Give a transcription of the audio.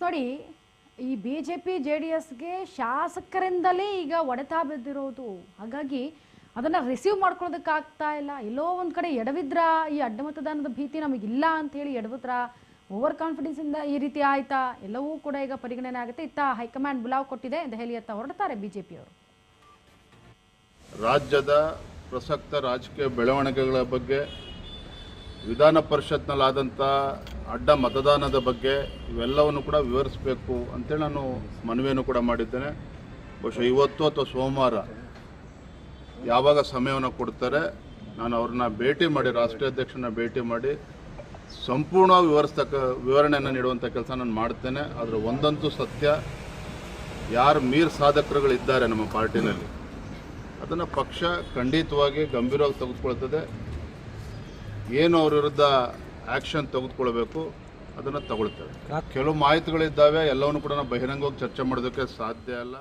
ನೋಡಿ, ಈ BJP JDSಗೆ ಶಾಸಕರಿಂದಲೇ ಈಗ ಹೊಡೆತ ಬಿದ್ದಿರೋದು. ಹಾಗಾಗಿ ಅದನ್ನು ರಿಸೀವ್ ಮಾಡ್ಕೊಳ್ಳೋದಕ್ಕಾಗ್ತಾ ಇಲ್ಲ. ಎಲ್ಲೋ ಒಂದು ಕಡೆ ಎಡವಿದ್ರ, ಈ ಅಡ್ಡ ಮತದಾನದ ಭೀತಿ ನಮಗಿಲ್ಲ ಅಂತ ಹೇಳಿ ಎಡವಿದ್ರ, ಓವರ್ ಕಾನ್ಫಿಡೆನ್ಸಿಂದ ಈ ರೀತಿ ಆಯ್ತಾ, ಎಲ್ಲವೂ ಕೂಡ ಈಗ ಪರಿಗಣನೆ ಆಗುತ್ತೆ. ಇತ್ತ ಹೈಕಮಾಂಡ್ ಬುಲಾವ್ ಕೊಟ್ಟಿದೆ, ದೆಹಲಿಯತ್ತ ಹೊರಡ್ತಾರೆ BJP ಅವರು. ರಾಜ್ಯದ ಪ್ರಸಕ್ತ ರಾಜಕೀಯ ಬೆಳವಣಿಗೆಗಳ ಬಗ್ಗೆ, ವಿಧಾನ ಪರಿಷತ್ನಲ್ಲಾದಂಥ ಅಡ್ಡ ಮತದಾನದ ಬಗ್ಗೆ ಇವೆಲ್ಲವನ್ನು ಕೂಡ ವಿವರಿಸಬೇಕು ಅಂತೇಳಿ ನಾನು ಮನವಿಯನ್ನು ಕೂಡ ಮಾಡಿದ್ದೇನೆ. ಬಹುಶಃ ಇವತ್ತು ಅಥವಾ ಸೋಮವಾರ ಯಾವಾಗ ಸಮಯವನ್ನು ಕೊಡ್ತಾರೆ ನಾನು ಅವ್ರನ್ನ ಭೇಟಿ ಮಾಡಿ, ರಾಷ್ಟ್ರೀಯ ಅಧ್ಯಕ್ಷರನ್ನ ಭೇಟಿ ಮಾಡಿ ಸಂಪೂರ್ಣವಾಗಿ ವಿವರಣೆಯನ್ನು ನೀಡುವಂಥ ಕೆಲಸ ನಾನು ಮಾಡ್ತೇನೆ. ಆದರೆ ಒಂದಂತೂ ಸತ್ಯ, ಯಾರು ಮೀರ್ ಸಾಧಕರುಗಳಿದ್ದಾರೆ ನಮ್ಮ ಪಾರ್ಟಿನಲ್ಲಿ ಅದನ್ನು ಪಕ್ಷ ಖಂಡಿತವಾಗಿ ಗಂಭೀರವಾಗಿ ತೆಗೆದುಕೊಳ್ತದೆ. ಏನು ಅವ್ರ ವಿರುದ್ಧ ಆ್ಯಕ್ಷನ್ ತೆಗೆದುಕೊಳ್ಬೇಕು ಅದನ್ನು ತಗೊಳ್ತೇವೆ. ಕೆಲವು ಮಾಹಿತಿಗಳಿದ್ದಾವೆ, ಎಲ್ಲವನ್ನು ಕೂಡ ನಾವು ಬಹಿರಂಗವಾಗಿ ಚರ್ಚೆ ಮಾಡೋದಕ್ಕೆ ಸಾಧ್ಯ ಇಲ್ಲ.